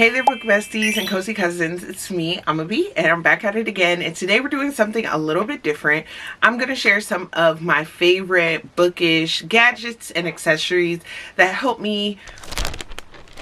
Hey there, book besties and cozy cousins. It's me, Amabi, and I'm back at it again. And today we're doing something a little bit different. I'm going to share some of my favorite bookish gadgets and accessories that help me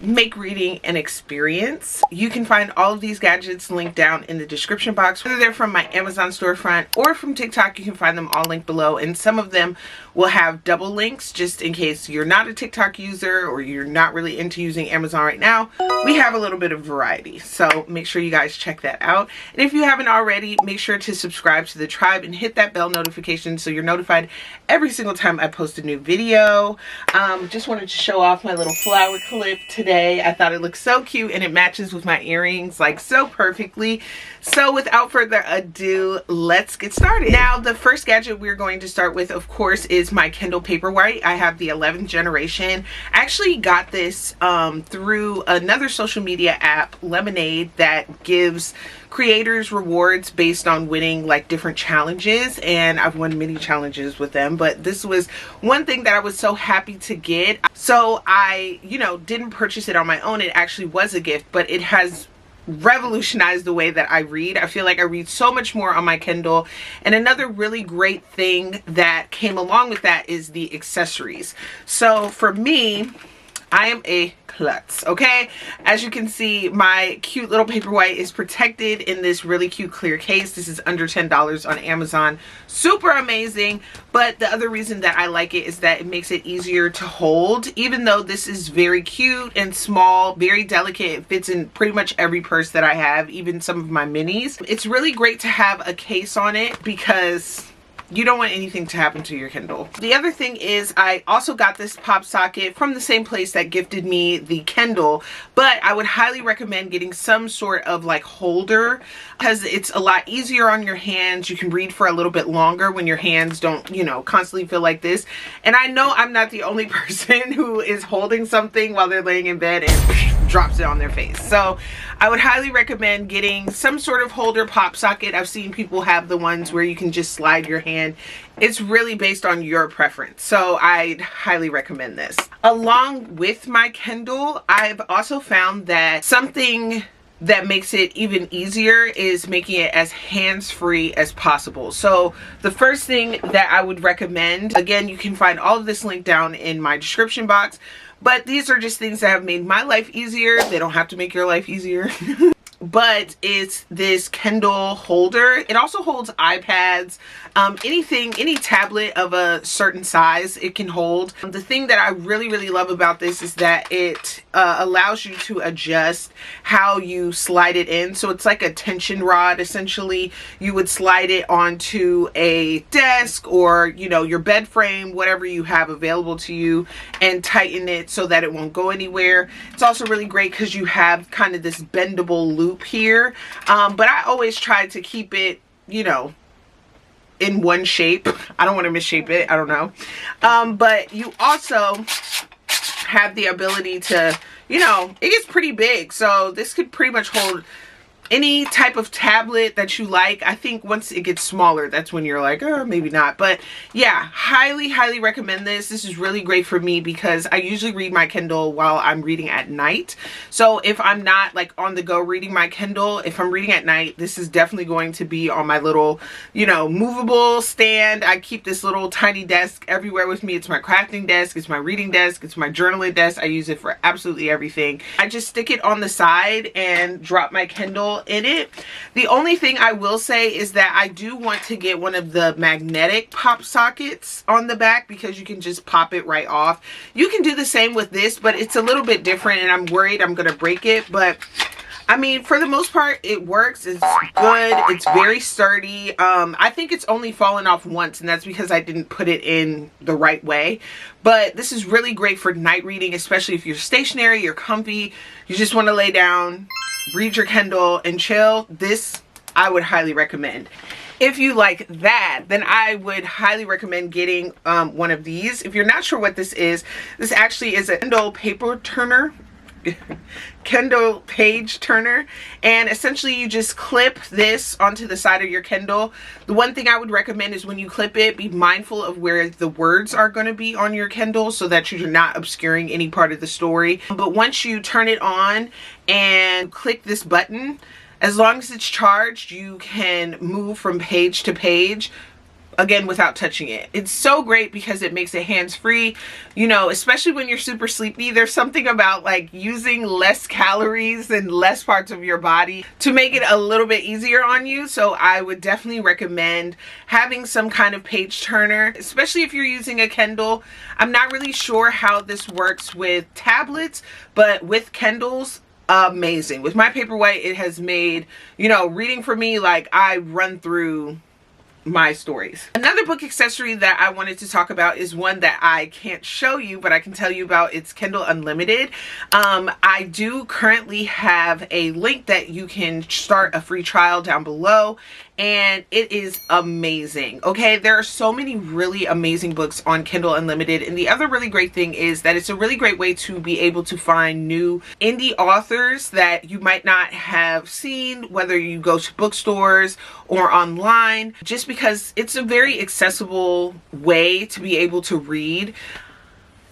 make reading an experience. You can find all of these gadgets linked down in the description box, whether they're from my Amazon storefront or from TikTok. You can find them all linked below, and some of them will have double links just in case you're not a TikTok user or you're not really into using Amazon right now. We have a little bit of variety, so make sure you guys check that out. And if you haven't already, make sure to subscribe to the tribe and hit that bell notification so you're notified every single time I post a new video. Just wanted to show off my little flower clip today. I thought it looked so cute and it matches with my earrings like so perfectly. So without further ado, let's get started. Now, the first gadget we're going to start with, of course, is my Kindle Paperwhite. I have the 11th generation. I actually got this through another social media app, Lemonade, that gives creators rewards based on winning like different challenges, and I've won many challenges with them, but this was one thing that I was so happy to get. So I, didn't purchase it on my own. It actually was a gift, but it has revolutionized the way that I read. I feel like I read so much more on my Kindle. And another really great thing that came along with that is the accessories. So for me, I am a klutz, okay? As you can see, my cute little Paperwhite is protected in this really cute clear case. This is under $10 on Amazon. Super amazing. But the other reason that I like it is that it makes it easier to hold. Even though this is very cute and small, very delicate, it fits in pretty much every purse that I have, even some of my minis. It's really great to have a case on it because you don't want anything to happen to your Kindle. The other thing is I also got this pop socket from the same place that gifted me the Kindle, but I would highly recommend getting some sort of like holder because it's a lot easier on your hands. You can read for a little bit longer when your hands don't, constantly feel like this. And I know I'm not the only person who is holding something while they're laying in bed and drops it on their face. So I would highly recommend getting some sort of holder pop socket. I've seen people have the ones where you can just slide your hand. It's really based on your preference. So I'd highly recommend this. Along with my Kindle, I've also found that something that makes it even easier is making it as hands-free as possible. So the first thing that I would recommend, again, you can find all of this linked down in my description box, but these are just things that have made my life easier. They don't have to make your life easier. But it's this Kindle holder. It also holds iPads, anything, any tablet of a certain size it can hold. The thing that I really, really love about this is that it allows you to adjust how you slide it in. So it's like a tension rod, essentially. You would slide it onto a desk or, your bed frame, whatever you have available to you, and tighten it so that it won't go anywhere. It's also really great because you have kind of this bendable loop here, but I always try to keep it, in one shape. I don't want to misshape it. I don't know. But you also have the ability to, it gets pretty big. So this could pretty much hold any type of tablet that you like. I think once it gets smaller, that's when you're like, oh, maybe not. But yeah, highly, highly recommend this. This is really great for me because I usually read my Kindle while I'm reading at night. So if I'm not like on the go reading my Kindle, if I'm reading at night, this is definitely going to be on my little, movable stand. I keep this little tiny desk everywhere with me. It's my crafting desk, it's my reading desk, it's my journaling desk. I use it for absolutely everything. I just stick it on the side and drop my Kindle in it. The only thing I will say is that I do want to get one of the magnetic pop sockets on the back because you can just pop it right off. You can do the same with this, but it's a little bit different and I'm worried I'm gonna break it. But I mean, for the most part, it works. It's good. It's very sturdy. I think it's only fallen off once, and that's because I didn't put it in the right way. But this is really great for night reading, especially if you're stationary, you're comfy, you just want to lay down, read your Kindle, and chill. This, I would highly recommend. If you like that, then I would highly recommend getting one of these. If you're not sure what this actually is a Kindle paper turner. Kindle page turner, and essentially you just clip this onto the side of your Kindle. The one thing I would recommend is when you clip it, be mindful of where the words are going to be on your Kindle so that you're not obscuring any part of the story. But once you turn it on and click this button, as long as it's charged, you can move from page to page, again, without touching it. It's so great because it makes it hands-free, you know, especially when you're super sleepy. There's something about like using less calories and less parts of your body to make it a little bit easier on you. So I would definitely recommend having some kind of page turner, especially if you're using a Kindle. I'm not really sure how this works with tablets, but with Kindles, amazing. With my Paperwhite, it has made, you know, reading for me like I run through my stories. Another book accessory that I wanted to talk about is one that I can't show you, but I can tell you about. It's Kindle Unlimited. I do currently have a link that you can start a free trial down below, and it is amazing. Okay, there are so many really amazing books on Kindle Unlimited, and the other really great thing is that it's a really great way to be able to find new indie authors that you might not have seen, whether you go to bookstores or online, just because it's a very accessible way to be able to read.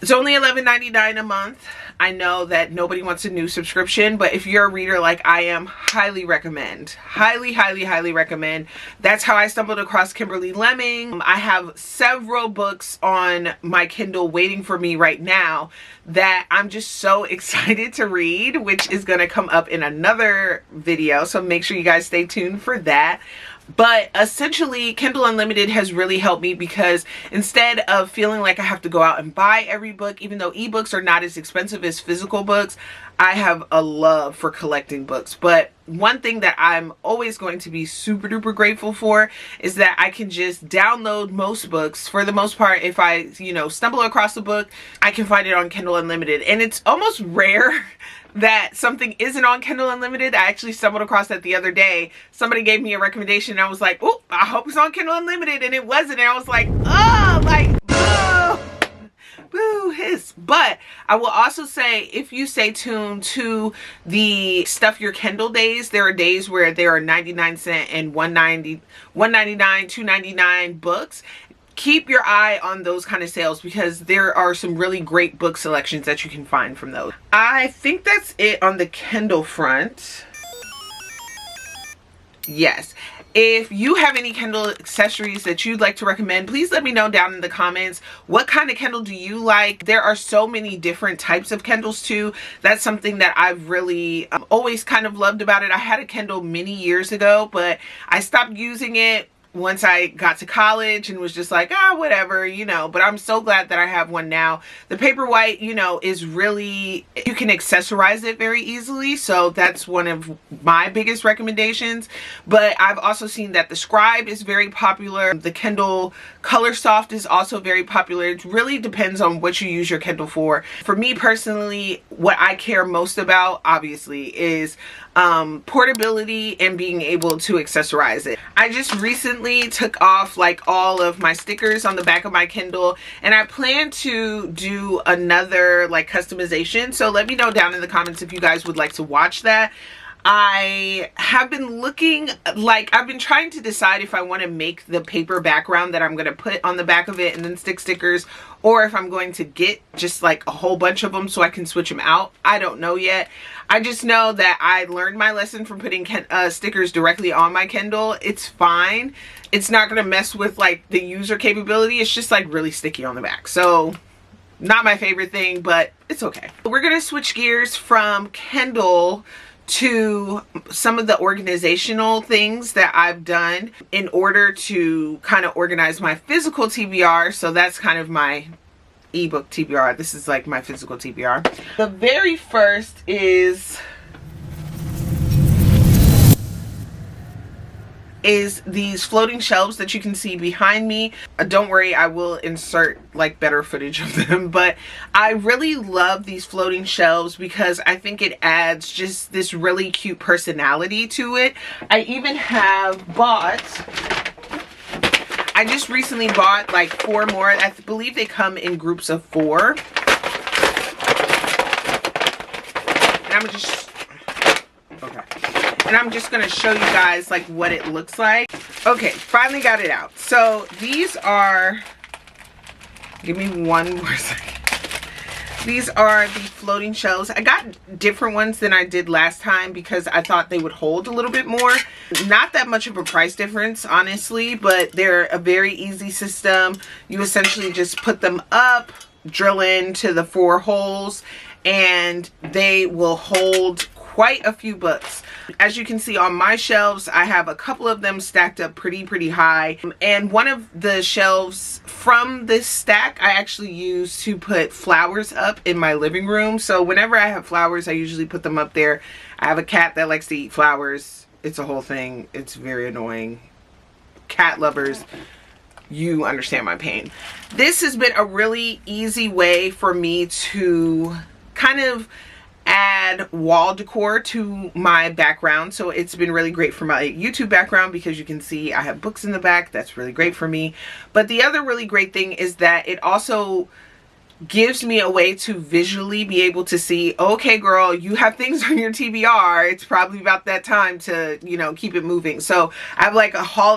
It's only $11.99 a month. I know that nobody wants a new subscription, but if you're a reader like I am, highly recommend. Highly, highly, highly recommend. That's how I stumbled across Kimberly Lemming. I have several books on my Kindle waiting for me right now that I'm just so excited to read, which is going to come up in another video. So make sure you guys stay tuned for that. But essentially, Kindle Unlimited has really helped me because instead of feeling like I have to go out and buy every book, even though ebooks are not as expensive as physical books, I have a love for collecting books. But one thing that I'm always going to be super duper grateful for is that I can just download most books. For the most part, if I, you know, stumble across a book, I can find it on Kindle Unlimited. And it's almost rare that something isn't on Kindle Unlimited. I actually stumbled across that the other day. Somebody gave me a recommendation and I was like, oh, I hope it's on Kindle Unlimited, and it wasn't. And I was like, oh, like, oh, boo hiss. But I will also say, if you stay tuned to the Stuff Your Kindle days, there are days where there are 99-cent and $1.99, $2.99 books. Keep your eye on those kind of sales because there are some really great book selections that you can find from those. I think that's it on the Kindle front. Yes. If you have any Kindle accessories that you'd like to recommend, please let me know down in the comments. What kind of Kindle do you like? There are so many different types of Kindles too. That's something that I've really always kind of loved about it. I had a Kindle many years ago, but I stopped using it once I got to college and was just like, ah, whatever, you know. But I'm so glad that I have one now. The Paperwhite, you know, is really, you can accessorize it very easily, so that's one of my biggest recommendations. But I've also seen that the Scribe is very popular. The Kindle Colorsoft is also very popular. It really depends on what you use your Kindle for. For me personally, what I care most about, obviously, is portability and being able to accessorize it. I just recently took off like all of my stickers on the back of my Kindle, and I plan to do another like customization. So let me know down in the comments if you guys would like to watch that. I have been looking, like, I've been trying to decide if I want to make the paper background that I'm going to put on the back of it and then stick stickers, or if I'm going to get just like a whole bunch of them so I can switch them out. I don't know yet. I just know that I learned my lesson from putting stickers directly on my Kindle. It's fine. It's not going to mess with like the user capability. It's just like really sticky on the back. So not my favorite thing, but it's okay. We're going to switch gears from Kindle to some of the organizational things that I've done in order to kind of organize my physical TBR. So that's kind of my ebook TBR. This is like my physical TBR. The very first is these floating shelves that you can see behind me. Don't worry, I will insert like better footage of them, but I really love these floating shelves because I think it adds just this really cute personality to it. I even have I just recently bought like 4 more. I believe they come in groups of 4. I'm just, okay. And I'm just going to show you guys like what it looks like. Okay, finally got it out. So these are, give me one more second. These are the floating shelves. I got different ones than I did last time because I thought they would hold a little bit more. Not that much of a price difference, honestly, but they're a very easy system. You essentially just put them up, drill into the 4 holes, and they will hold quite a few books. As you can see on my shelves, I have a couple of them stacked up pretty high. And one of the shelves from this stack I actually use to put flowers up in my living room. So whenever I have flowers, I usually put them up there. I have a cat that likes to eat flowers. It's a whole thing. It's very annoying. Cat lovers, you understand my pain. This has been a really easy way for me to kind of add wall decor to my background. So it's been really great for my YouTube background because you can see I have books in the back. That's really great for me. But the other really great thing is that it also gives me a way to visually be able to see, okay girl, you have things on your TBR. It's probably about that time to, you know, keep it moving. So I have like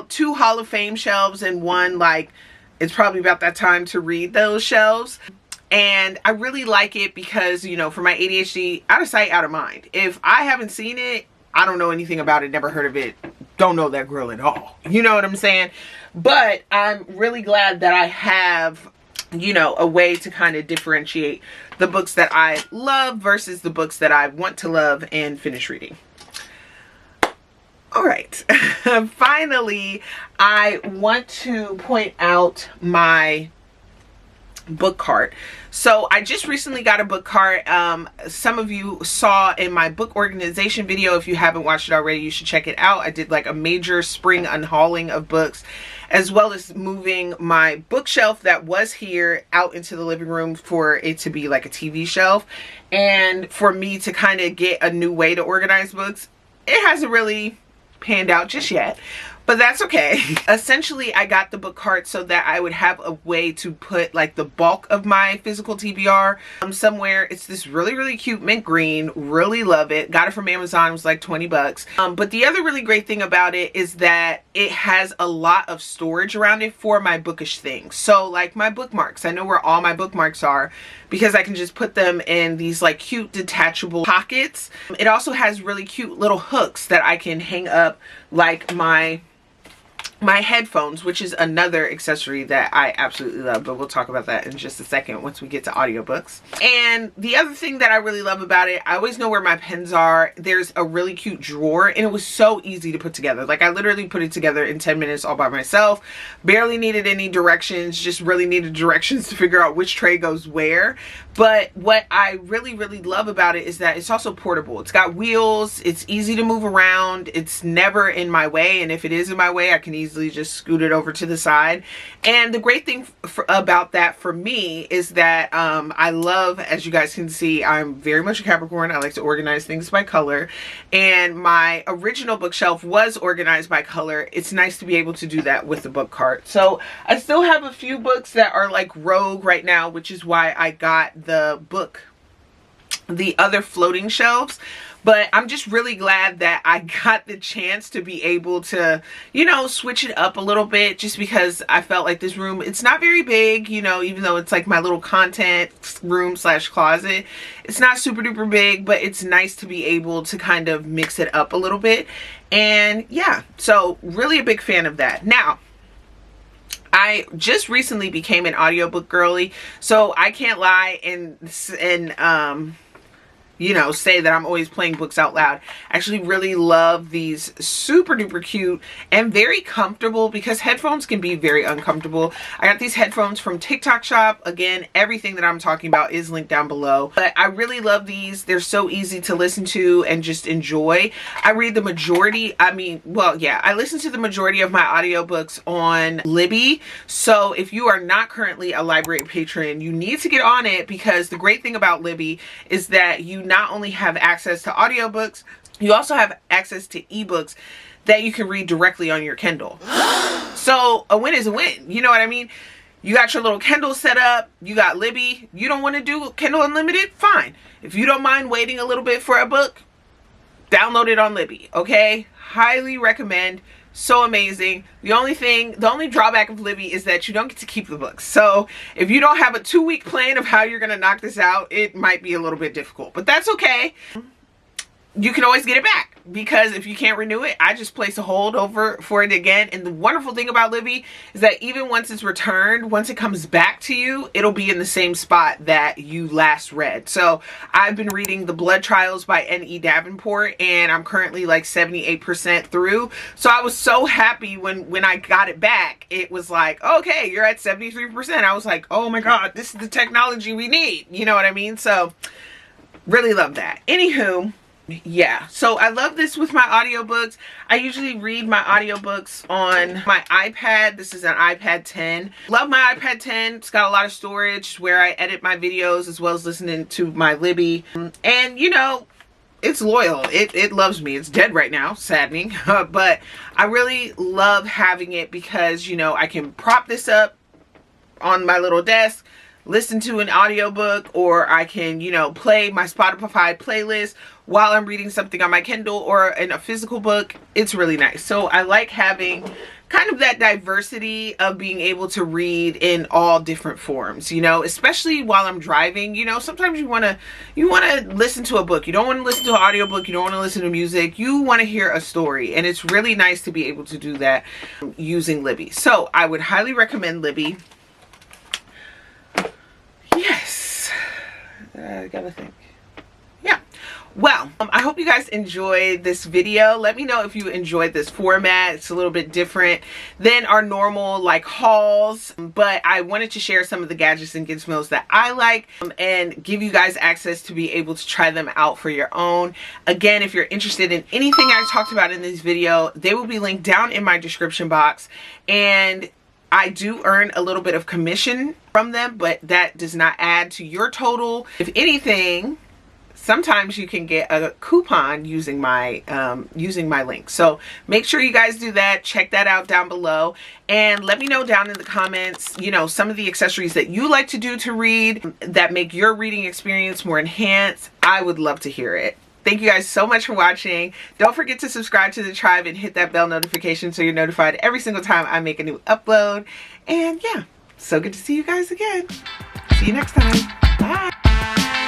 two Hall of Fame shelves and one like it's probably about that time to read those shelves. And I really like it because, you know, for my ADHD, out of sight, out of mind. If I haven't seen it, I don't know anything about it, never heard of it, don't know that girl at all. You know what I'm saying? But I'm really glad that I have, you know, a way to kind of differentiate the books that I love versus the books that I want to love and finish reading. All right. Finally, I want to point out my book cart. So I just recently got a book cart. Some of you saw in my book organization video. If you haven't watched it already, you should check it out. I did like a major spring unhauling of books, as well as moving my bookshelf that was here out into the living room for it to be like a TV shelf, and for me to kind of get a new way to organize books. It hasn't really panned out just yet, but that's okay. Essentially, I got the book cart so that I would have a way to put like the bulk of my physical TBR somewhere. It's this really cute mint green. Really love it. Got it from Amazon. It was like 20 bucks. But the other really great thing about it is that it has a lot of storage around it for my bookish things. So like my bookmarks, I know where all my bookmarks are because I can just put them in these like cute detachable pockets. It also has really cute little hooks that I can hang up like my headphones, which is another accessory that I absolutely love, but we'll talk about that in just a second once we get to audiobooks. And the other thing that I really love about it, I always know where my pens are. There's a really cute drawer, and it was so easy to put together. Like I literally put it together in 10 minutes all by myself. Barely needed any directions, just really needed directions to figure out which tray goes where. But what I really love about it is that it's also portable. It's got wheels, it's easy to move around, it's never in my way, and if it is in my way, I can easily just scoot it over to the side. And the great thing about that for me is that I love, as you guys can see, I'm very much a Capricorn. I like to organize things by color, and my original bookshelf was organized by color. It's nice to be able to do that with the book cart. So I still have a few books that are like rogue right now, which is why I got the other floating shelves. But I'm just really glad that I got the chance to be able to, you know, switch it up a little bit, just because I felt like this room, it's not very big, you know, even though it's like my little content room slash closet. It's not super duper big, but it's nice to be able to kind of mix it up a little bit. And yeah, so really a big fan of that. Now, I just recently became an audiobook girly, so I can't lie and you know, say that I'm always playing books out loud. I actually really love these super duper cute and very comfortable, because headphones can be very uncomfortable. I got these headphones from TikTok Shop. Again, everything that I'm talking about is linked down below. But I really love these. They're so easy to listen to and just enjoy. I read the majority, I listen to the majority of my audiobooks on Libby. So if you are not currently a library patron, you need to get on it, because the great thing about Libby is that you not only have access to audiobooks, you also have access to ebooks that you can read directly on your Kindle. So a win is a win, you know what I mean? You got your little Kindle set up, you got Libby. You don't want to do Kindle Unlimited? Fine. If you don't mind waiting a little bit for a book, download it on Libby, okay? Highly recommend. So amazing. The only drawback of Libby is that you don't get to keep the books. So if you don't have a 2-week plan of how you're going to knock this out, it might be a little bit difficult, but that's okay. You can always get it back, because if you can't renew it, I just place a hold over for it again. And the wonderful thing about Libby is that even once it's returned, once it comes back to you, it'll be in the same spot that you last read. So I've been reading The Blood Trials by N.E. Davenport, and I'm currently like 78% through. So I was so happy when I got it back. It was like, okay, you're at 73%. I was like, oh my God, this is the technology we need. You know what I mean? So really love that. Anywho, yeah, so I love this with my audiobooks. I usually read my audiobooks on my iPad. This is an iPad 10. Love my iPad 10. It's got a lot of storage where I edit my videos as well as listening to my Libby. And you know, it's loyal. It loves me. It's dead right now, saddening. But I really love having it because, you know, I can prop this up on my little desk, listen to an audiobook, or I can, you know, play my Spotify playlist while I'm reading something on my Kindle or in a physical book. It's really nice. So I like having kind of that diversity of being able to read in all different forms, you know, especially while I'm driving. You know, sometimes you want to listen to a book. You don't want to listen to an audiobook. You don't want to listen to music. You want to hear a story, and it's really nice to be able to do that using Libby. So I would highly recommend Libby. Yes, I gotta think. Yeah, well, I hope you guys enjoyed this video. Let me know if you enjoyed this format. It's a little bit different than our normal like hauls, but I wanted to share some of the gadgets and gizmos that I like and give you guys access to be able to try them out for your own. Again, if you're interested in anything I talked about in this video, they will be linked down in my description box, and I do earn a little bit of commission from them, but that does not add to your total. If anything, sometimes you can get a coupon using my link. So make sure you guys do that. Check that out down below, and let me know down in the comments, you know, some of the accessories that you like to do to read that make your reading experience more enhanced. I would love to hear it. Thank you guys so much for watching. Don't forget to subscribe to the tribe and hit that bell notification so you're notified every single time I make a new upload. And yeah, so good to see you guys again. See you next time. Bye.